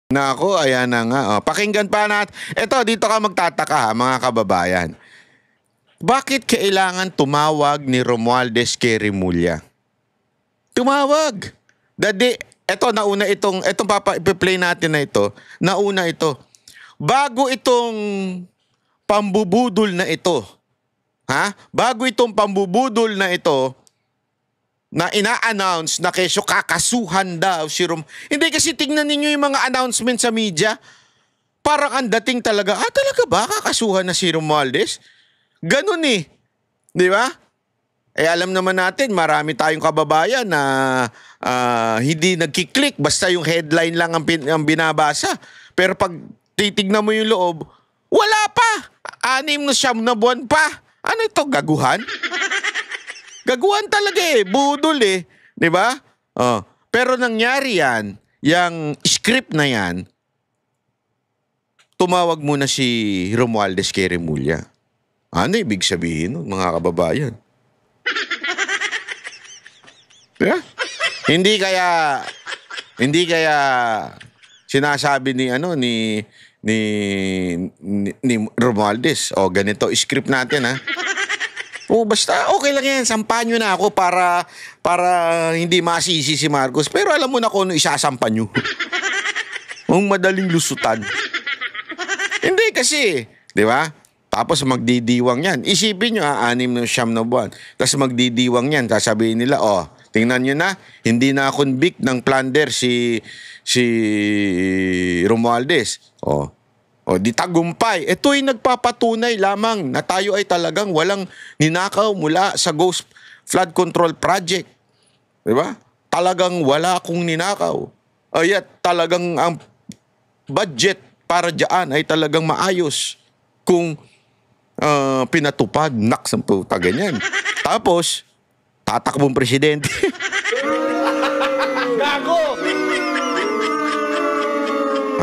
Nako, ayan na nga. Oh, pakinggan pa natin. Ito, dito ka magtataka ha, mga kababayan. Bakit kailangan tumawag ni Romualdez kay Remulla? Tumawag. Ito, nauna itong ipi-play natin na ito. Nauna ito. Bago itong pambubudol na ito, ha? Bago itong pambubudol na ito, na ina-announce na kesyo kakasuhan daw si Hindi kasi tingnan ninyo yung mga announcement sa media. Parang ang dating talaga, talaga ba kakasuhan na si Romualdez? Ganun eh. Di ba? Alam naman natin, marami tayong kababayan na hindi nagkiklik. Basta yung headline lang ang binabasa. Pero pag titignan mo yung loob, wala pa. 6 na 9 na buwan pa. Ano ito, gaguhan? Gaguhan talaga eh, budol eh, 'di ba? Oh, pero nangyari yan, yung script na yan, tumawag muna si Romualdez kay Remulla. Ano ibig sabihin nun, mga kababayan? Yeah? Hindi kaya sinasabi ni Romualdez, ganito script natin ha. Basta okay lang yan. Sampahan nyo na ako para hindi masisi si Marcos. Pero alam mo na kung ano isasampan nyo. Ang madaling lusutan. Hindi kasi, di ba? Tapos magdidiwang yan. Isipin nyo 6 na 9 na buwan. Tapos magdidiwang yan. Sasabihin nila, tingnan nyo na, hindi na convict ng plunder si Romualdez. Di tagumpay. Ito'y nagpapatunay lamang na tayo ay talagang walang ninakaw mula sa Ghost Flood Control Project. Diba? Talagang wala akong ninakaw. At talagang ang budget para dyan ay talagang maayos kung pinatupad. Naks ang puta, ganyan. Tapos, tatakbong presidente. Gago!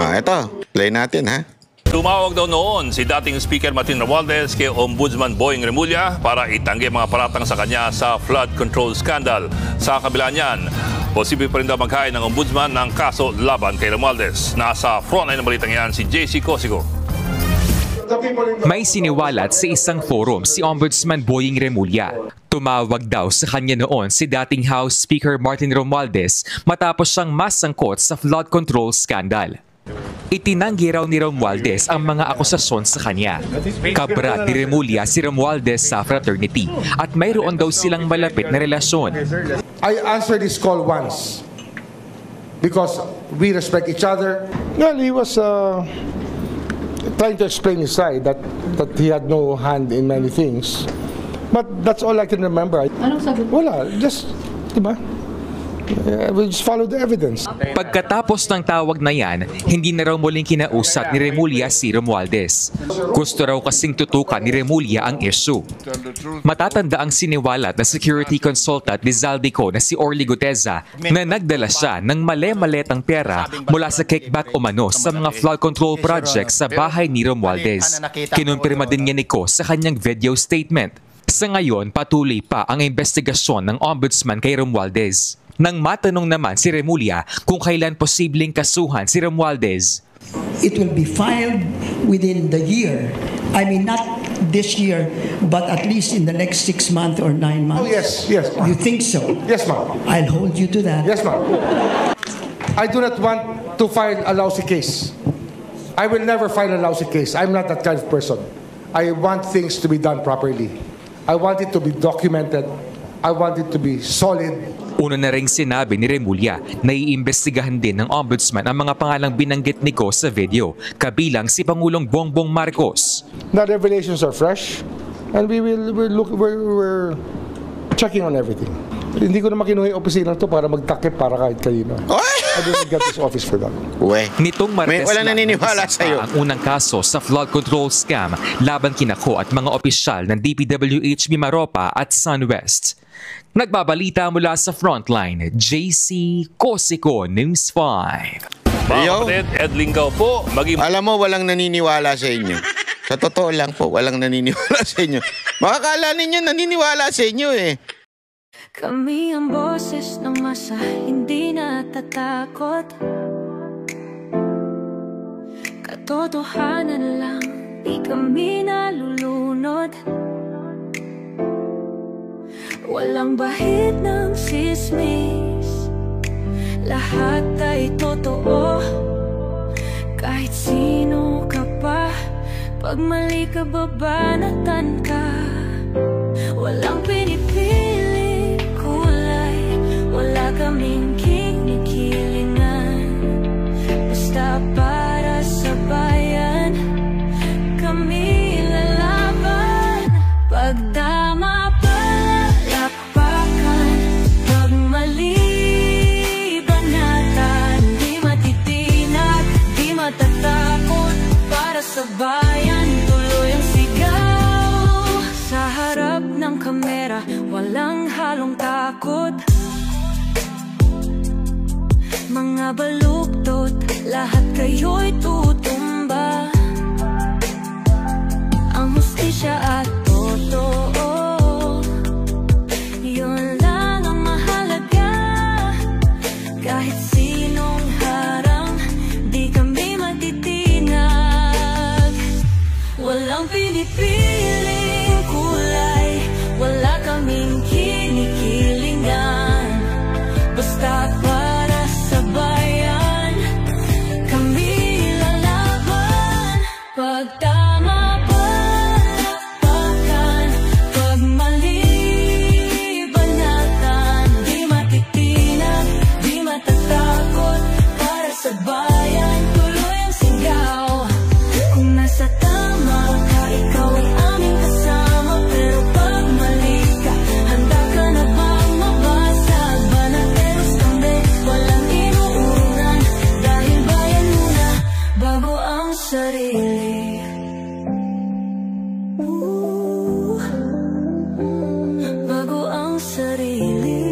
Ito. Play natin, ha? Tumawag daw noon si dating Speaker Martin Romualdez kay Ombudsman Boying Remulla para itanggi mga paratang sa kanya sa flood control scandal. Sa kabila niyan, posible pa rin daw maghain ng Ombudsman ng kaso laban kay Romualdez. Nasa frontline ng balitang yan si JC Cosigo. May siniwalat sa isang forum si Ombudsman Boying Remulla. Tumawag daw sa kanya noon si dating House Speaker Martin Romualdez matapos siyang masangkot sa flood control scandal. Itinanggi raw ni Romualdez ang mga akusasyon sa kanya. Kabrat ni Remulla si Romualdez sa fraternity at mayroon daw silang malapit na relasyon. I answered this call once because we respect each other. Well, he was trying to explain his side that he had no hand in many things. But that's all I can remember. Anong sabi? Wala, just, diba? We just follow the evidence. Pagkatapos ng tawag na yan, hindi na raw muling kinausap ni Remulla si Romualdez. Gusto raw kasing tutukan ni Remulla ang issue. Matatanda ang siniwalat na security consultant ni Zaldico na si Orly Guteza na nagdala siya ng male-maletang pera mula sa kickback umano sa mga flood control projects sa bahay ni Romualdez. Kinumpirma din niya ni Ko sa kanyang video statement. Sa ngayon, patuloy pa ang investigasyon ng Ombudsman kay Romualdez. Nang matanong naman si Remulla kung kailan posibleng kasuhan si Romualdez. It will be filed within the year. I mean, not this year, but at least in the next 6 months or 9 months. Oh, yes, ma'am. You think so? Yes, ma'am. I'll hold you to that. Yes, ma'am. I do not want to file a lousy case. I will never file a lousy case. I'm not that kind of person. I want things to be done properly. I want it to be documented. I want it to be solid. Una na ring sinabi ni Remulla na iimbestigahan din ng Ombudsman ang mga pangalang binanggit ni Ko sa video, kabilang si Pangulong Bongbong Marcos. The revelations are fresh and we're checking on everything. Hindi ko naman kinuha yung opisina to para magtakip para kahit kanino. I didn't get this office for that. Nitong Martes wala naniniwala sa'yo. ang unang kaso sa flood control scam laban kina Ko at mga opisyal ng DPWH Mimaropa at SunWest. Nagbabalita mula sa Frontline, JC Cosico, News 5. Mga kapatid, Ed Lingaw po. Alam mo, walang naniniwala sa inyo. Sa totoo lang po, walang naniniwala sa inyo. Makakala ninyo naniniwala sa inyo eh. Kami ang boses ng masa, hindi natatakot. katotohanan lang, di kami nalulunod. Walang bahid ng sismis, lahat ay totoo. Kahit sino ka pa, pag mali ka babanatan ka. Walang pinipili kulay, wala kaming kinikilingan. Basta para sa bayan, kami lalaban. Pagdama palakpakan, pag mali banatan. Di matitinag, di matatakot, para sa bayan tuloy ang sigaw. Sa harap ng kamera, walang halong takot. Mga baluktot, lahat kayo'y tutumba. Ang hustisya at totoo, yun lang ang mahalaga. Kahit sinong harang, di kami matitinag. Walang pinipiling kulay, wala kaming kinikilingan. Basta para sa bayan, kami lalaban. Pag tama palakpakan, pag mali banatan. Di matitinag, di matatakot, para sa bayan tuloy ang sigaw. Kung nasa tama ka, ikaw ay aming kasama. Pero pag mali ka, handa ka na bang mabasag? Banateros kami, walang inuuran, dahil bayan muna bago ang sarili. Bago ang sarili.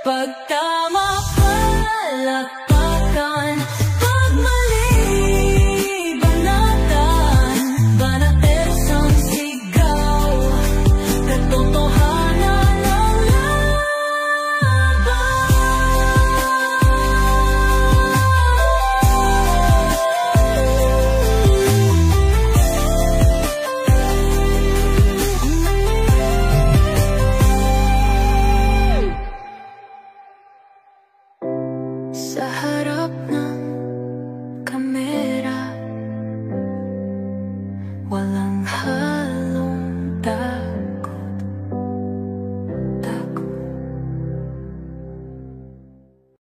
Pag tama palakpakan, pag mali banatan. Banateros ang sigaw, katotohanan ang laban. Sa harap